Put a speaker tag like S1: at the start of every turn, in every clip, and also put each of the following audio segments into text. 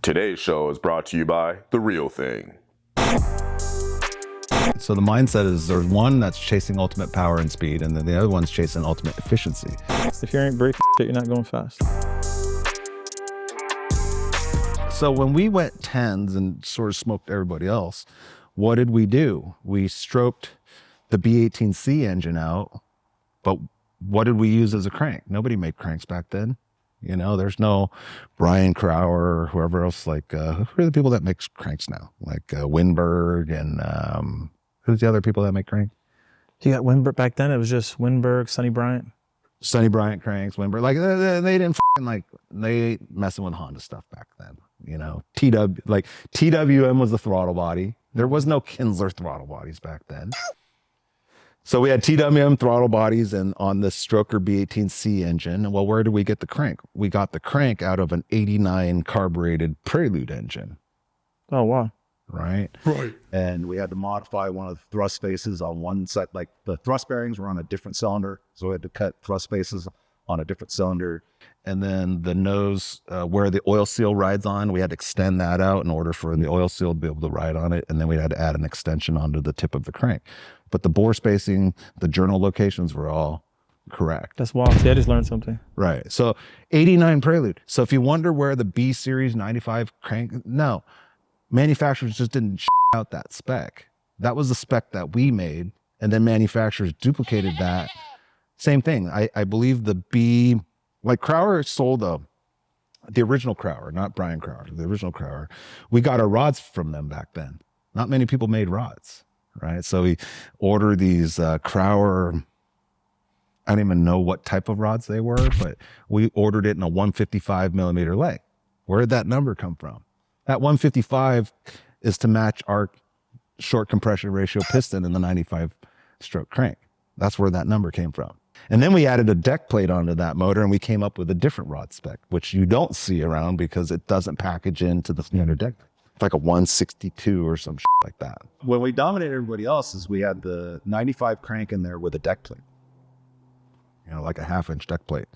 S1: Today's show is brought to you by The Real Thing.
S2: So the mindset is there's one that's chasing ultimate power and speed, and then the other one's chasing ultimate efficiency.
S3: If you ain't breaking shit, you're not going fast.
S2: So when we went 10s and sort of smoked everybody else, what did we do? We stroked the B18C engine out, but what did we use as a crank? Nobody made cranks back then. You know, there's no Brian Crower or whoever else, like, who are the people that make cranks now? Like Winberg and who's the other people that make cranks?
S3: You got Winberg back then. It was just Winberg, Sonny Bryant.
S2: Sonny Bryant cranks, Winberg. Like they didn't they messing with Honda stuff back then. You know, TWM was the throttle body. There was no Kinsler throttle bodies back then. So we had TWM throttle bodies and on the Stroker B18C engine. Well, where did we get the crank? We got the crank out of an 89 carbureted Prelude engine.
S3: Oh, wow.
S2: Right. And we had to modify one of the thrust faces on one side. Like the thrust bearings were on a different cylinder. So we had to cut thrust faces on a different cylinder. And then the nose, where the oil seal rides on, we had to extend that out in order for the oil seal to be able to ride on it. And then we had to add an extension onto the tip of the crank. But the bore spacing, the journal locations were all correct.
S3: That's wild. See, I just learned something.
S2: Right. So 89 Prelude. So if you wonder where the B Series 95 crank, no, manufacturers just didn't out that spec. That was the spec that we made. And then manufacturers duplicated that. Same thing. I believe the B, like Crower sold the original Crower, not Brian Crower, the original Crower. We got our rods from them back then. Not many people made rods, right? So we ordered these Crower, I don't even know what type of rods they were, but we ordered it in a 155 millimeter leg. Where did that number come from? That 155 is to match our short compression ratio piston in the 95 stroke crank. That's where that number came from. And then we added a deck plate onto that motor and we came up with a different rod spec, which you don't see around because it doesn't package into the standard deck. It's like a 162 or some shit like that. When we dominated everybody else is we had the 95 crank in there with a deck plate, you know, like a 1/2-inch deck plate.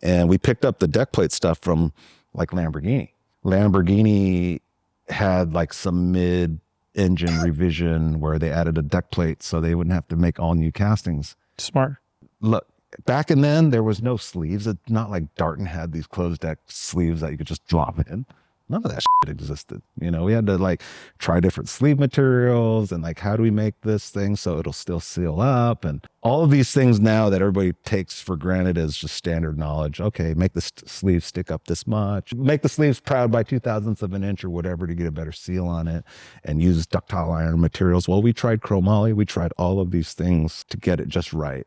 S2: And we picked up the deck plate stuff from like Lamborghini. Lamborghini had like some mid-engine revision where they added a deck plate so they wouldn't have to make all new castings.
S3: Smart.
S2: Look, back in then, there was no sleeves. It's not like Darton had these closed deck sleeves that you could just drop in. None of that shit existed. You know, we had to like try different sleeve materials and like, how do we make this thing so it'll still seal up? And all of these things now that everybody takes for granted as just standard knowledge. Okay, make the sleeve stick up this much. Make the sleeves proud by 2/1000 of an inch or whatever to get a better seal on it and use ductile iron materials. Well, we tried chromoly. We tried all of these things to get it just right,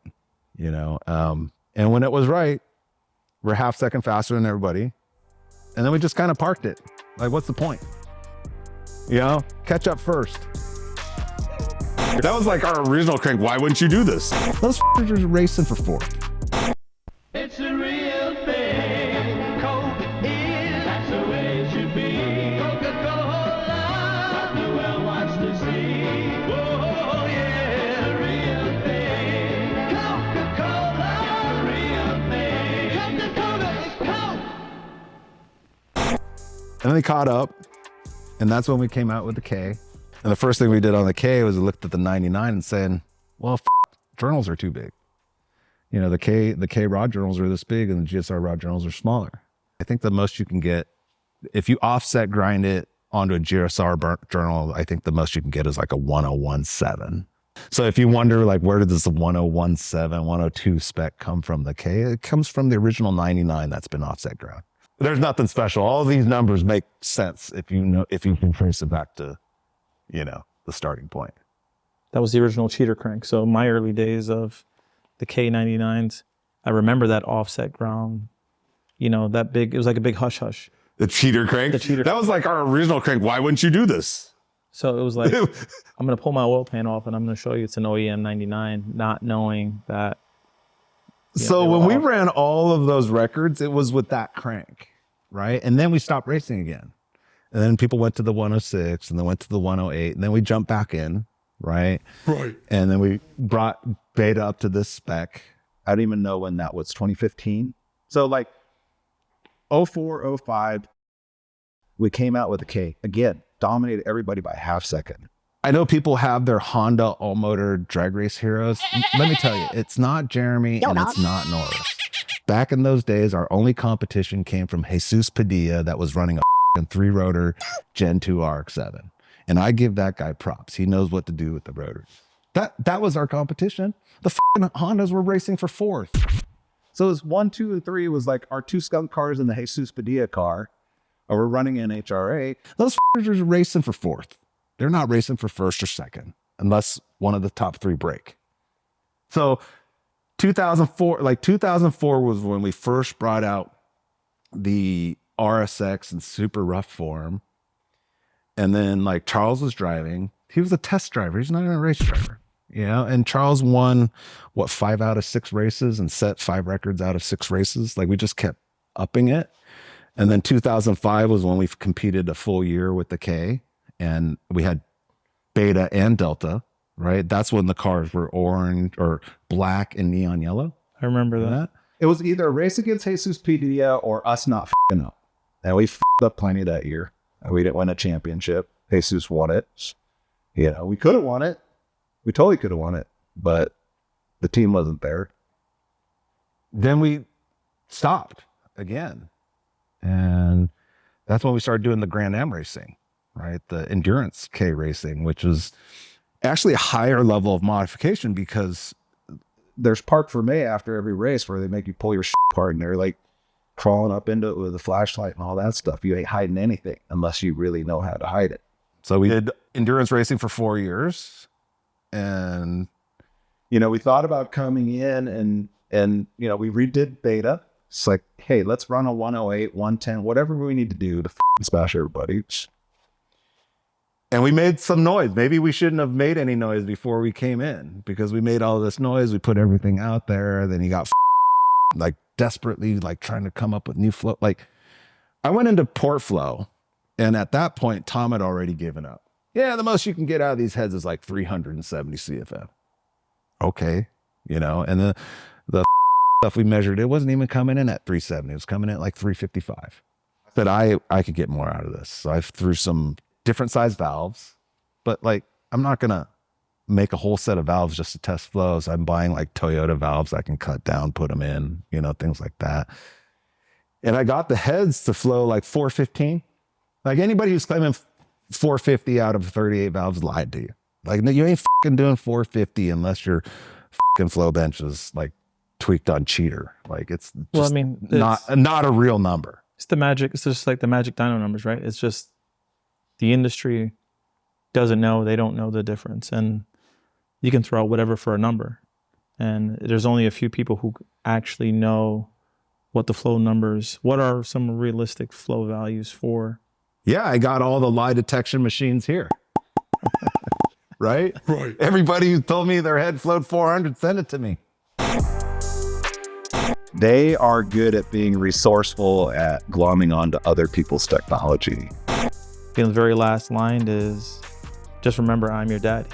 S2: you know? And when it was right, we're 1/2 second faster than everybody. And then we just kind of parked it. Like, what's the point? You know, catch up first.
S1: That was like our original crank. Why wouldn't you do this?
S2: Those f***ers are racing for fourth.
S4: It's a real thing. Coke is, that's the way it should be. Coca-Cola, what the world wants to see. Oh yeah, the real thing. Coca-Cola, the real thing. Coca-Cola is Coke.
S2: And then they caught up. And that's when we came out with the K. And the first thing we did on the K was we looked at the 99 and saying, well, journals are too big. You know, the K rod journals are this big and the GSR rod journals are smaller. I think the most you can get, if you offset grind it onto a GSR journal, I think the most you can get is like a 1017. So if you wonder, like, where did this 1017, 102 spec come from the K? It comes from the original 99 that's been offset ground. There's nothing special. All these numbers make sense if you can trace it back to, you know, the starting point.
S3: That was the original cheater crank. So my early days of the K99s, I remember that offset ground, you know, that big, it was like a big hush hush.
S1: The cheater crank?
S3: The cheater.
S1: That was like our original crank. Why wouldn't you do this?
S3: So it was like, I'm going to pull my oil pan off and I'm going to show you it's an OEM 99, not knowing that.
S2: So when we ran all of those records, it was with that crank, right? And then we stopped racing again. And then people went to the 106 and then went to the 108 and then we jumped back in, right?
S1: Right.
S2: And then we brought beta up to this spec. I don't even know when that was, 2015. So like 04, 05,
S5: We came out with a K. Again, dominated everybody by half second.
S2: I know people have their Honda all-motor drag race heroes. Let me tell you, it's not Jeremy and it's not Norris. Back in those days, our only competition came from Jesus Padilla that was running a 3-rotor Gen 2 RX-7. And I give that guy props. He knows what to do with the rotors. That was our competition. The Hondas were racing for 4th.
S5: So it was 1, 2, and 3 was like our 2 skunk cars and the Jesus Padilla car. Or we're running NHRA.
S2: Those are racing for 4th. They're not racing for 1st or 2nd unless one of the top 3 break. So 2004 was when we first brought out the RSX in super rough form. And then like Charles was driving. He was a test driver. He's not even a race driver. You know, and Charles won 5 out of 6 races and set 5 records out of 6 races. Like we just kept upping it. And then 2005 was when we competed a full year with the K, and we had Beta and Delta, right? That's when the cars were orange or black and neon yellow.
S3: I remember that.
S5: It was either a race against Jesus Padilla or us not f***ing up. And we f***ed up plenty that year. We didn't win a championship. Jesus won it. You know, we could have won it. We totally could have won it, but the team wasn't there.
S2: Then we stopped again. And that's when we started doing the Grand Am racing, right? The endurance K racing, which is actually a higher level of modification because
S5: there's Park for May after every race where they make you pull your shit apart and they're like crawling up into it with a flashlight and all that stuff. You ain't hiding anything unless you really know how to hide it.
S2: So we did endurance racing for 4 years. And,
S5: you know, we thought about coming in and you know, we redid Beta. It's like, hey, let's run a 108, 110, whatever we need to do to smash everybody.
S2: And we made some noise. Maybe we shouldn't have made any noise before we came in because we made all this noise. We put everything out there. Then he got like desperately like trying to come up with new flow. Like I went into port flow, and at that point, Tom had already given up. Yeah, the most you can get out of these heads is like 370 CFM. Okay, you know, and the stuff we measured, it wasn't even coming in at 370. It was coming in at like 355. I said I could get more out of this. So I threw some different size valves, but like I'm not gonna make a whole set of valves just to test flows. I'm buying like Toyota valves I can cut down, put them in, you know, things like that. And I got the heads to flow like 415. Like anybody who's claiming 450 out of 38 valves lied to you. Like you ain't fucking doing 450 unless your fucking flow bench is like tweaked on cheater. Like it's just
S3: Well, I mean,
S2: not a real number.
S3: It's the magic. It's just like the magic dyno numbers, right? It's just the industry doesn't know. They don't know the difference. And you can throw out whatever for a number. And there's only a few people who actually know what the flow numbers, what are some realistic flow values for.
S2: Yeah, I got all the lie detection machines here. Right?
S1: Right.
S2: Everybody who told me their head flowed 400, send it to me.
S5: They are good at being resourceful at glomming onto other people's technology.
S3: The very last line is, just remember I'm your daddy.